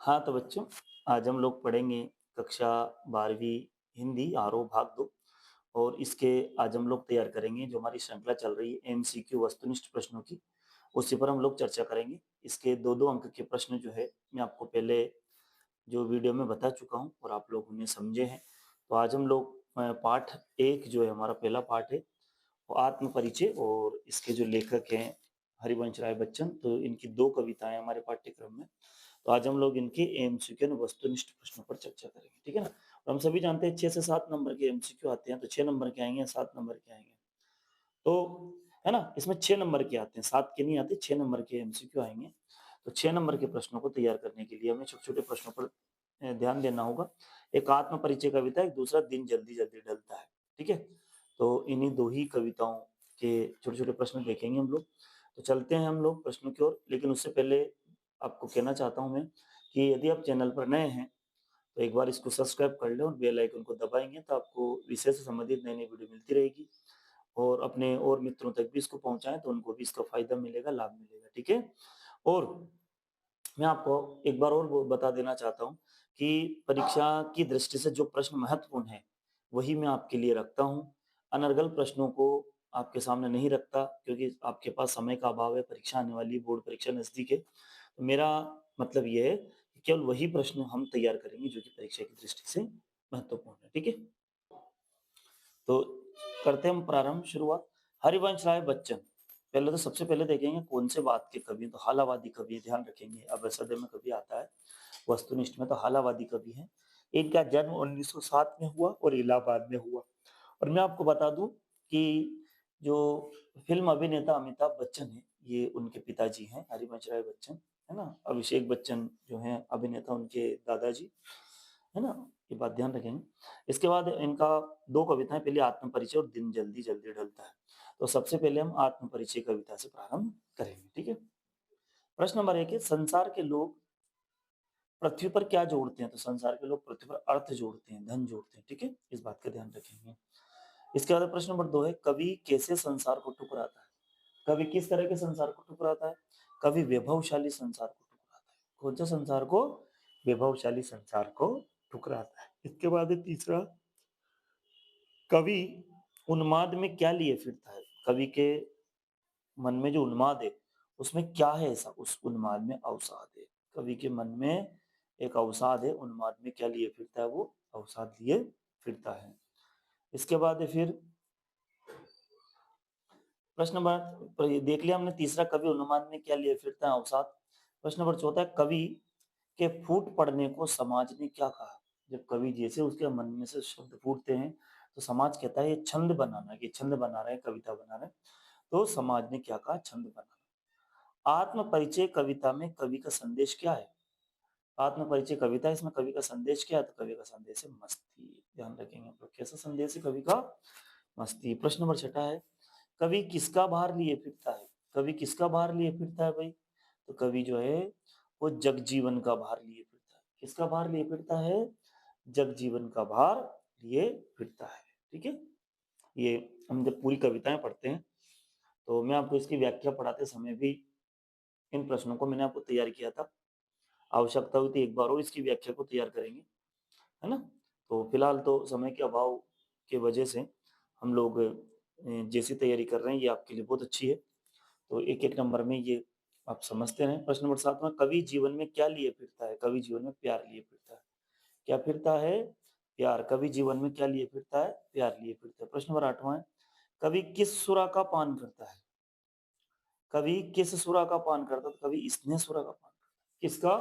हाँ, तो बच्चों आज हम लोग पढ़ेंगे कक्षा 12वीं हिंदी आरोह भाग 2 और इसके आज हम लोग तैयार करेंगे जो हमारी श्रृंखला चल रही है एमसीक्यू वस्तुनिष्ठ प्रश्नों की, उसी पर हम लोग चर्चा करेंगे। इसके 2-2 अंक के प्रश्न जो है मैं आपको पहले जो वीडियो में बता चुका हूँ और आप लोग उन्हें समझे हैं। तो आज हम लोग पाठ 1 जो है हमारा पहला पाठ है, वो आत्म परिचय और इसके जो लेखक हैं हरिवंश राय बच्चन, तो इनकी 2 कविताएँ हमारे पाठ्यक्रम में। तो आज हम लोग इनके एमसीक्यू यानी वस्तुनिष्ठ प्रश्नों पर चर्चा करेंगे, ठीक है ना? और हम सभी जानते हैं 6 से 7 नंबर के एमसीक्यू आते हैं, तो 6 नंबर के आएँगे, 7 नंबर के आएँगे। तो है ना? इसमें 6 नंबर के आते हैं, 7 के नहीं आते, 6 नंबर के एमसीक्यू आएँगे। तो 6 नंबर के प्रश्नों को तैयार करने के लिए हमें छोटे-छोटे प्रश्नों पर ध्यान देना होगा। एक आत्म परिचय कविता, एक दूसरा दिन जल्दी-जल्दी ढलता है, ठीक है? तो इन्हीं 2 ही कविताओं के छोटे-छोटे प्रश्न देखेंगे हम लोग। तो चलते हैं हम लोग प्रश्नों की ओर, लेकिन उससे पहले आपको कहना चाहता हूँ मैं कि यदि आप चैनल पर नए हैं, तो एक बार इसको सब्सक्राइब कर लें और बेल आइकन को दबाएँगे तो आपको विषय से संबंधित नई-नई वीडियो मिलती रहेगी और अपने और मित्रों तक भी इसको पहुँचाएँ तो उनको भी इसका फ़ायदा मिलेगा, लाभ मिलेगा, ठीक है? और मैं आपको एक बार और वो बता देना चाहता हूँ कि परीक्षा की दृष्टि से जो प्रश्न महत्वपूर्ण हैं, वही मैं आपके लिए रखता हूँ। अनर्गल प्रश्नों को आपके सामने नहीं रखता क्योंकि आपके पास समय का अभाव है, परीक्षा आने वाली है, बोर्ड परीक्षा नज़दीक है। तो मेरा मतलब ये है कि केवल वही प्रश्न हम तैयार करेंगे जो कि परीक्षा की दृष्टि से महत्वपूर्ण है, ठीक है? तो करते हैं हम प्रारंभ शुरुआत। हरिवंश राय बच्चन, पहले तो सबसे पहले देखेंगे कौन से बात के कवि हैं, तो हालावादी कवि हैं, ध्यान रखेंगे। अभ्यासोदय में कभी आता है, वस्तुनिष्ठ में तो हालावादी कवि हैं। इनका जन्म 1907 में हुआ और इलाहाबाद में हुआ। और मैं आपको बता दूं कि जो फिल्म अभिनेता अमिताभ बच्चन है, ये उनके पिताजी हैं, हरिवंश राय बच्चन, है ना? अभिषेक बच्चन जो हैं अभिनेता, उनके दादाजी, है ना? ये बात ध्यान रखेंगे। इसके बाद इनका 2 कविताएँ, पहले आत्म परिचय और दिन जल्दी-जल्दी ढलता है। तो सबसे पहले हम आत्म परिचय कविता से प्रारंभ करेंगे, ठीक है? प्रश्न नंबर 1 है, संसार के लोग पृथ्वी पर क्या जोड़ते हैं? तो संसार के लोग पृथ्वी पर अर्थ जोड़ते हैं, धन जोड़ते हैं, ठीक है? इस बात का ध्यान रखेंगे। इसके बाद प्रश्न नंबर 2 है, कवि कैसे संसार को ठुकराता है? कवि किस तरह के संसार को ठुकराता है? कवि वैभवशाली संसार को ठुकराता है। कौन सा संसार को? वैभवशाली संसार को ठुकराता है। इसके बाद है तीसरा, कवि उन्माद में क्या लिए फिरता है? कवि के मन में जो उन्माद है, उसमें क्या है ऐसा? उस उन्माद में अवसाद है। कवि के मन में एक अवसाद है, उन्माद में क्या लिए फिरता है वो? अवसाद लिए फिरता है। इसके बाद है फिर प्रश्न नंबर, तो ये देख लिया हमने तीसरा, कवि उन्माद में क्या लिए फिरता है? अवसाद। प्रश्न नंबर चौथा है, कवि के फूट पड़ने को समाज ने क्या कहा? जब कवि जैसे उसके मन में से शब्द फूटते हैं, तो समाज कहता है ये छंद बनाना, ये छंद बना रहे हैं, कविता बना रहे हैं। तो समाज ने क्या कहा? छंद बनाना। आत्म परिचय कविता में कवि का संदेश क्या है? आत्म परिचय कविता, इसमें कवि का संदेश क्या है? तो कवि का संदेश है मस्ती। ध्यान रखेंगे हम लोग, कैसा संदेश है कवि का? मस्ती। प्रश्न नंबर छठा है, कवि किसका भार लिए फिरता है? कवि किसका भार लिए फिरता है भाई? तो कवि जो है वो जगजीवन का भार लिए फिरता है। किसका भार लिए फिरता है? जगजीवन का भार लिए फिरता है, ठीक है? ये हम जब पूरी कविताएं पढ़ते हैं, तो मैं आपको इसकी व्याख्या पढ़ाते समय भी इन प्रश्नों को मैंने आपको तैयार किया था। आवश्यकता हुई तो एक बार और इसकी व्याख्या को तैयार करेंगे, है ना? तो फिलहाल तो समय के अभाव के वजह से हम लोग जैसी तैयारी कर रहे हैं, ये आपके लिए बहुत अच्छी है। तो एक-एक नंबर में ये आप समझते रहें। प्रश्न नंबर 7वां, कवि जीवन में क्या लिए फिरता है? कवि जीवन में प्यार लिए फिरता है। क्या फिरता है? प्यार। कवि जीवन में क्या लिए फिरता है? प्यार लिए फिरता है। प्रश्न नंबर 8वां है, कवि किस सुरा का पान करता है? कवि किस सुरा का पान करता है? तो कवि स्नेह सुरा का पान करता है। किसका?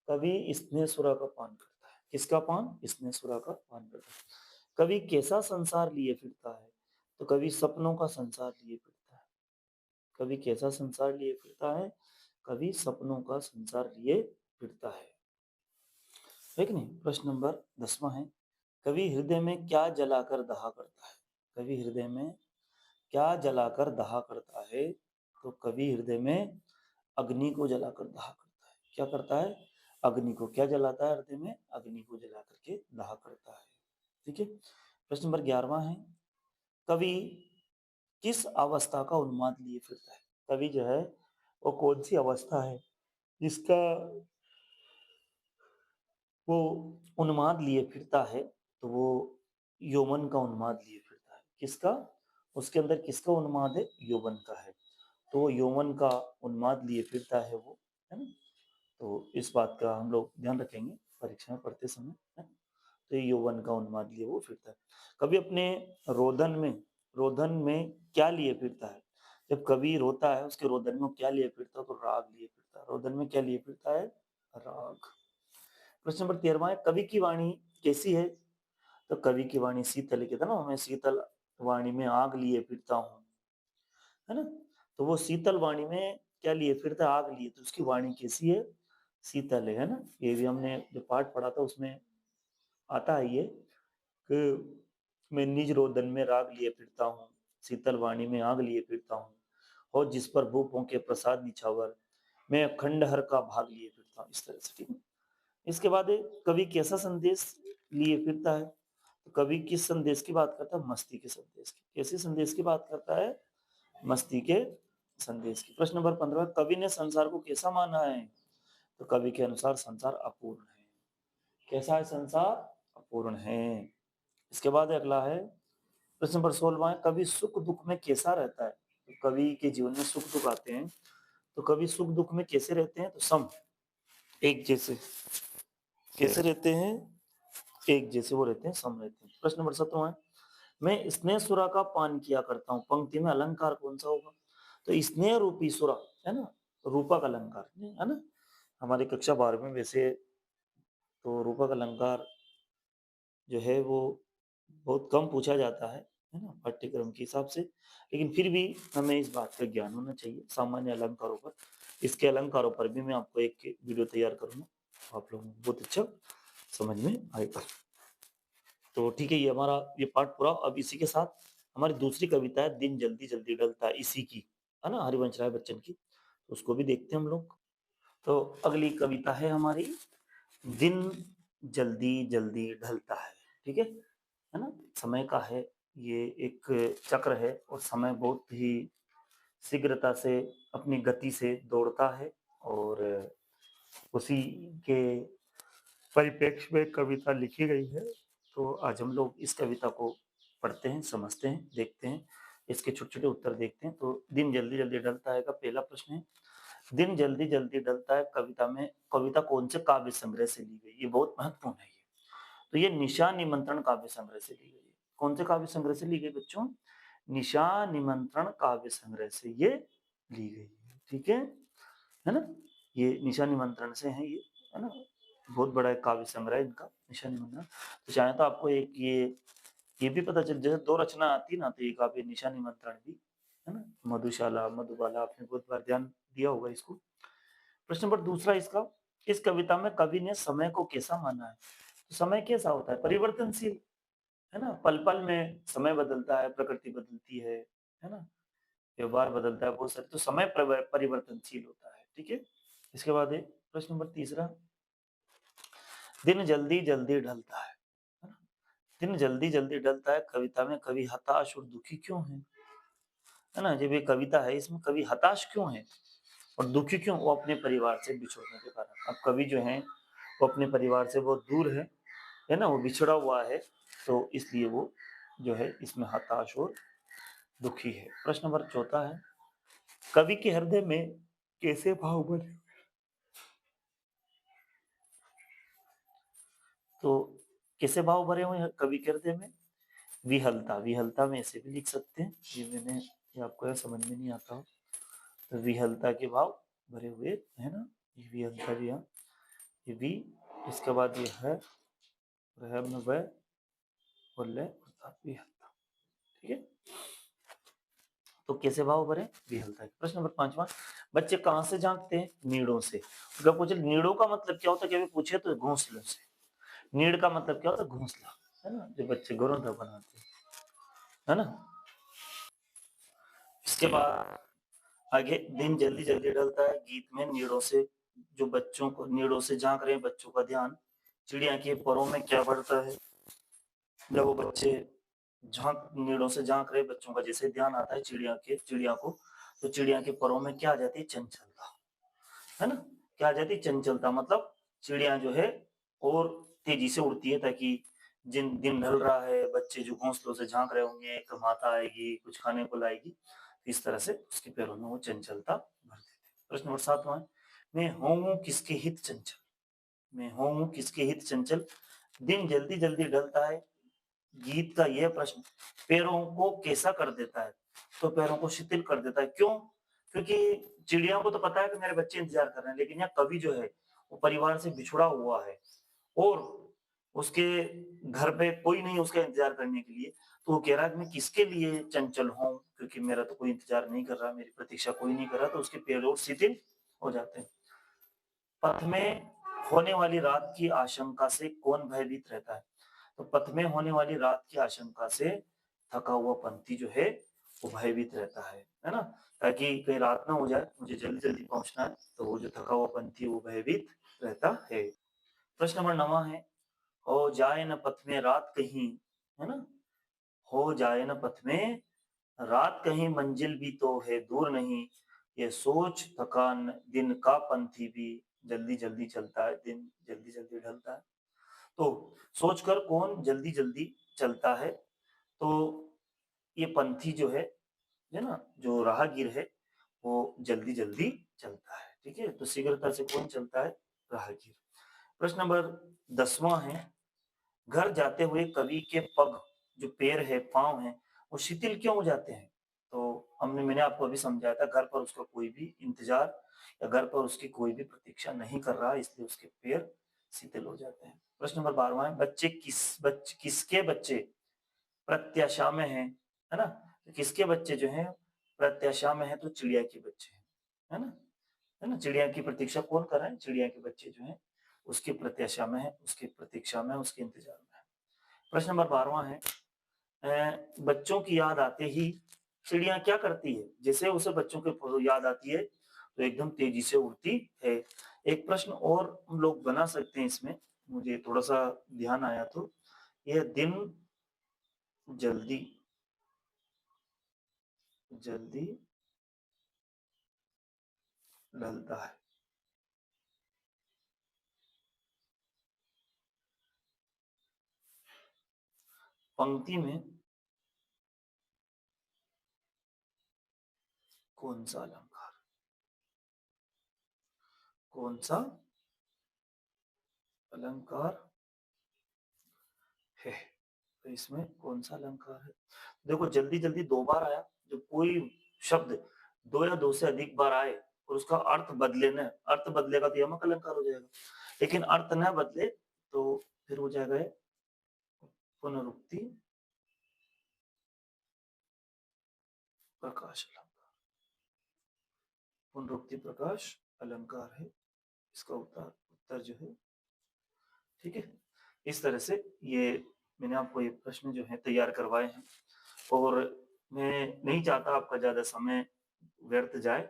कवि स्नेह सुरा का पान करता है। किसका पान? स्नेह सुरा का पान करता है। कवि कैसा संसार लिए फिरता है? तो कवि सपनों का संसार लिए फिरता है। कवि कैसा संसार लिए फिरता है? कवि सपनों का संसार लिए फिरता है कि नहीं? प्रश्न नंबर 10वां है, कवि हृदय में क्या जलाकर दहा करता है? कवि हृदय में क्या जलाकर दहा करता है? तो कवि हृदय में अग्नि को जलाकर दहा करता है। क्या करता है? अग्नि को। क्या जलाता है हृदय में? अग्नि को जला करके दहा करता है, ठीक है? प्रश्न नंबर 11वां है, कवि किस अवस्था का उन्माद लिए फिरता है? कवि जो है वो कौन सी अवस्था है जिसका वो उन्माद लिए फिरता है, तो वो यौवन का उन्माद लिए फिरता है। किसका? उसके अंदर किसका उन्माद है? यौवन का है। तो यौवन का उन्माद लिए फिरता है वो, है ना? तो इस बात का हम लोग ध्यान रखेंगे परीक्षा में पढ़ते समय, है ना? तो ये यौवन का उन्माद लिए वो फिरता है। कवि अपने रोदन में रोदन में क्या लिए फिरता है? जब कवि रोता है, उसके रोदन में वो क्या लिए फिरता है? तो राग लिए फिरता है। रोदन में क्या लिए फिरता है? राग। प्रश्न नंबर 13वां है, कवि की वाणी कैसी है? तो कवि की वाणी शीतल है, कहता ना, मैं शीतल वाणी में आग लिए फिरता हूँ, है ना? तो वो शीतल वाणी में क्या लिए फिरता है? आग लिए। तो उसकी वाणी कैसी है? शीतल है ना? ये भी हमने जो पाठ पढ़ा था उसमें आता है ये, कि मैं निज रोदन में राग लिए फिरता हूँ, शीतल वाणी में आग लिए फिरता हूँ, और जिस पर भूपों के प्रसाद निछावर, मैं खंडहर का भाग लिए फिरता हूँ। इस तरह से, ठीक है। इसके बाद कवि कैसा संदेश लिए फिरता है? तो कवि किस संदेश की बात करता है? मस्ती के संदेश की। कैसे संदेश की बात करता है? मस्ती के संदेश की। प्रश्न नंबर 15, कवि ने संसार को कैसा माना है? तो कवि के अनुसार संसार अपूर्ण है। कैसा है संसार? अपूर्ण है। इसके बाद अगला है प्रश्न नंबर 16, कवि सुख दुख में कैसा रहता है? तो कवि के जीवन में सुख दुख आते हैं, तो कवि सुख दुख में कैसे रहते हैं? तो सम, एक जैसे। कैसे रहते हैं? एक जैसे वो रहते हैं, सम रहते हैं। प्रश्न नंबर 17, मैं स्नेह सुरा का पान किया करता हूँ, पंक्ति में अलंकार कौन सा होगा? तो स्नेह रूपी सुरा, है ना, रूपक अलंकार, है ना? हमारी कक्षा 12 में वैसे तो रूपक अलंकार जो है वो बहुत कम पूछा जाता है ना, पाठ्यक्रम के हिसाब से, लेकिन फिर भी हमें इस बात का ज्ञान होना चाहिए सामान्य अलंकारों पर। इसके अलंकारों पर भी मैं आपको एक वीडियो तैयार करूंगा, आप लोगों को बहुत अच्छा समझ में आएगा। तो ठीक है, ये हमारा ये पाठ पूरा। अब इसी के साथ हमारी दूसरी कविता है, दिन जल्दी जल्दी ढलता है, इसी की, है ना, हरिवंश राय बच्चन की, तो उसको भी देखते हैं हम लोग। तो अगली कविता है हमारी, दिन जल्दी जल्दी ढलता है, ठीक है ना? समय का है ये एक चक्र है, और समय बहुत ही शीघ्रता से अपनी गति से दौड़ता है, और उसी के परिप्रेक्ष्य में कविता लिखी गई है। तो आज हम लोग इस कविता को पढ़ते हैं, समझते हैं, देखते हैं, इसके छोटे-छोटे उत्तर देखते हैं। तो दिन जल्दी-जल्दी ढलता है का पहला प्रश्न है, दिन जल्दी-जल्दी ढलता है कविता में कविता कौन से काव्य संग्रह से ली गई? ये बहुत महत्वपूर्ण है ये। तो ये निशा निमंत्रण काव्य संग्रह से ली गई है। कौन से काव्य संग्रह से ली गई बच्चों? निशा निमंत्रण काव्य संग्रह से ये ली गई है, ठीक है ना? ये निशा निमंत्रण से है ये, है ना? बहुत बड़ा एक काव्य संग्रह है इनका, निशा निमंत्रण। तो चाहे तो आपको एक ये भी पता चल, जैसे 2 रचना आती है ना, तो एक आपको निशा निमंत्रण भी, है ना? मधुशाला, मधुबाला, आपने बहुत बार ध्यान दिया होगा इसको। प्रश्न नंबर दूसरा इसका, इस कविता में कवि ने समय को कैसा माना है? तो समय कैसा होता है? परिवर्तनशील, है ना? पल-पल में समय बदलता है, प्रकृति बदलती है ना? व्यवहार बदलता है बहुत सारे, तो समय परिवर्तनशील होता है, ठीक है? इसके बाद है प्रश्न नंबर तीसरा, दिन जल्दी-जल्दी ढलता है ना? दिन जल्दी-जल्दी ढलता है कविता में कवि हताश और दुखी क्यों है ना? जब ये कविता है इसमें कवि हताश क्यों है और दुखी क्यों? वो अपने परिवार से बिछुड़ने के कारण। अब कवि जो हैं वो अपने परिवार से बहुत दूर है ना? वो बिछड़ा हुआ है, तो इसलिए वो जो है इसमें हताश और दुखी है। प्रश्न नंबर चौथा है, कवि के हृदय में कैसे भाव बने? तो कैसे भाव भरे हुए हैं कवि के हृदय में? विहलता, विहलता में ऐसे भी लिख सकते हैं, ये आपको यह समझ में नहीं आता हो, तो विहलता के भाव भरे हुए है ना, ये विहलता भी है, ये भी। इसके बाद ये है रह में वह और ले अर्थात विहलता, ठीक है। तो कैसे भाव भरे? विहलता है। प्रश्न नंबर 5वां, बच्चे कहाँ से झांकते हैं? नीड़ों से। अगर पूछे नीड़ों का मतलब क्या होता है, कभी पूछे तो घोंसलों से। नीड़ का मतलब क्या होता है? घोंसला, है ना, जो बच्चे घरों तक बनाते हैं, है ना। इसके बाद आगे, दिन जल्दी जल्दी ढलता है गीत में नीड़ों से, जो बच्चों को नीड़ों से झांक रहे हैं बच्चों का ध्यान, चिड़िया के परों में क्या बढ़ता है? जब वो बच्चे झांक नीड़ों से झांक रहे बच्चों का जैसे ध्यान आता है चिड़िया को, तो चिड़िया के परों में क्या आ जाती है? चंचलता, है ना? क्या आ जाती है? चंचलता, मतलब चिड़िया जो है और तेजी से उड़ती है, ताकि जिन दिन ढल रहा है, बच्चे जो घोंसलों से झांक रहे होंगे, एक माता आएगी, कुछ खाने को लाएगी, इस तरह से उसके पैरों में वो चंचलता भर देती है। प्रश्न नंबर 7वां है, मैं होऊँ किसके हित चंचल, मैं होऊँ किसके हित चंचल, दिन जल्दी-जल्दी ढलता है, गीत का यह प्रश्न पैरों को कैसा कर देता है? तो पैरों को शिथिल कर देता है। क्यों? क्योंकि चिड़िया को तो पता है कि मेरे बच्चे इंतज़ार कर रहे हैं, लेकिन यहाँ कवि जो है, वो परिवार से बिछुड़ा हुआ है और उसके घर पे कोई नहीं उसका इंतज़ार करने के लिए। तो वो कह रहा है कि मैं किसके लिए चंचल हूँ, क्योंकि मेरा तो कोई इंतज़ार नहीं कर रहा, मेरी प्रतीक्षा कोई नहीं कर रहा, तो उसके पैर और शिथिल हो जाते हैं। पथ में होने वाली रात की आशंका से कौन भयभीत रहता है? तो पथ में होने वाली रात की आशंका से थका हुआ पंथी जो है, वो भयभीत रहता है ना? ताकि कहीं रात ना हो जाए, मुझे जल्दी-जल्दी पहुँचना है, तो वो जो थका हुआ पंथी है, वो भयभीत रहता है। प्रश्न नंबर 9वाँ है, हो जाए न पथ में रात कहीं, है ना? हो जाए न पथ में रात कहीं, मंजिल भी तो है दूर नहीं, ये सोच थकान दिन का पंथी भी जल्दी-जल्दी चलता है, दिन जल्दी-जल्दी ढलता है। तो सोचकर कौन जल्दी-जल्दी चलता है, तो ये पंथी जो है ना? जो राहगीर है, वो जल्दी-जल्दी चलता है, ठीक है? तो शीघ्रता से कौन चलता है? राहगीर। प्रश्न नंबर 10वां है, घर जाते हुए कवि के पग, जो पैर है, पाँव हैं, वो शिथिल क्यों हो जाते हैं? तो मैंने आपको अभी समझाया था, घर पर उसका कोई भी इंतज़ार या घर पर उसकी कोई भी प्रतीक्षा नहीं कर रहा है, इसलिए उसके पैर शिथिल हो जाते हैं। प्रश्न नंबर 12वां है, किसके बच्चे प्रत्याशा में हैं, है ना? तो किसके बच्चे जो हैं प्रत्याशा में हैं, तो चिड़िया के बच्चे हैं, है ना? है ना? चिड़िया की प्रतीक्षा कौन कर रहा है? चिड़िया के बच्चे जो हैं, उसकी प्रत्याशा में हैं, उसकी प्रतीक्षा में, उसके इंतज़ार में हैं। प्रश्न नंबर 12वां है, बच्चों की याद आते ही चिड़िया क्या करती है? जैसे उसे बच्चों की याद आती है, तो एकदम तेज़ी से उड़ती है। एक प्रश्न और हम लोग बना सकते हैं इसमें, मुझे थोड़ा-सा ध्यान आया तो, यह दिन जल्दी जल्दी ढलता है। पंक्ति में कौन-सा अलंकार? कौन-सा अलंकार है? तो इसमें कौन-सा अलंकार है? देखो जल्दी-जल्दी 2 बार आया, जब कोई शब्द 2 या 2 से अधिक बार आए और उसका अर्थ बदलेगा तो यमक अलंकार हो जाएगा। लेकिन अर्थ ना बदले तो फिर हो जाएगा ये पुनरुक्ति प्रकाश अलंकार। पुनरुक्ति प्रकाश अलंकार है इसका उत्तर उत्तर जो है, ठीक है? इस तरह से ये मैंने आपको ये प्रश्न जो है तैयार करवाए हैं और मैं नहीं चाहता आपका ज़्यादा समय व्यर्थ जाए,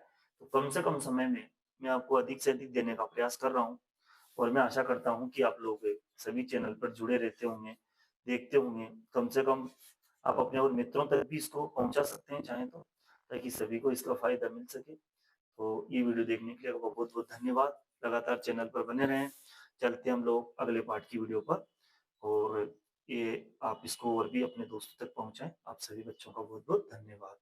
तो कम से कम समय में मैं आपको अधिक से अधिक देने का प्रयास कर रहा हूँ और मैं आशा करता हूँ कि आप लोग सभी चैनल पर जुड़े रहते होंगे, देखते होंगे। कम से कम आप अपने और मित्रों तक भी इसको पहुँचा सकते हैं चाहें तो, ताकि सभी को इसका फ़ायदा मिल सके। तो ये वीडियो देखने के लिए आपका बहुत-बहुत धन्यवाद। लगातार चैनल पर बने रहें। चलते हैं हम लोग अगले पार्ट की वीडियो पर और ये आप इसको और भी अपने दोस्तों तक पहुँचाएँ। आप सभी बच्चों का बहुत-बहुत धन्यवाद।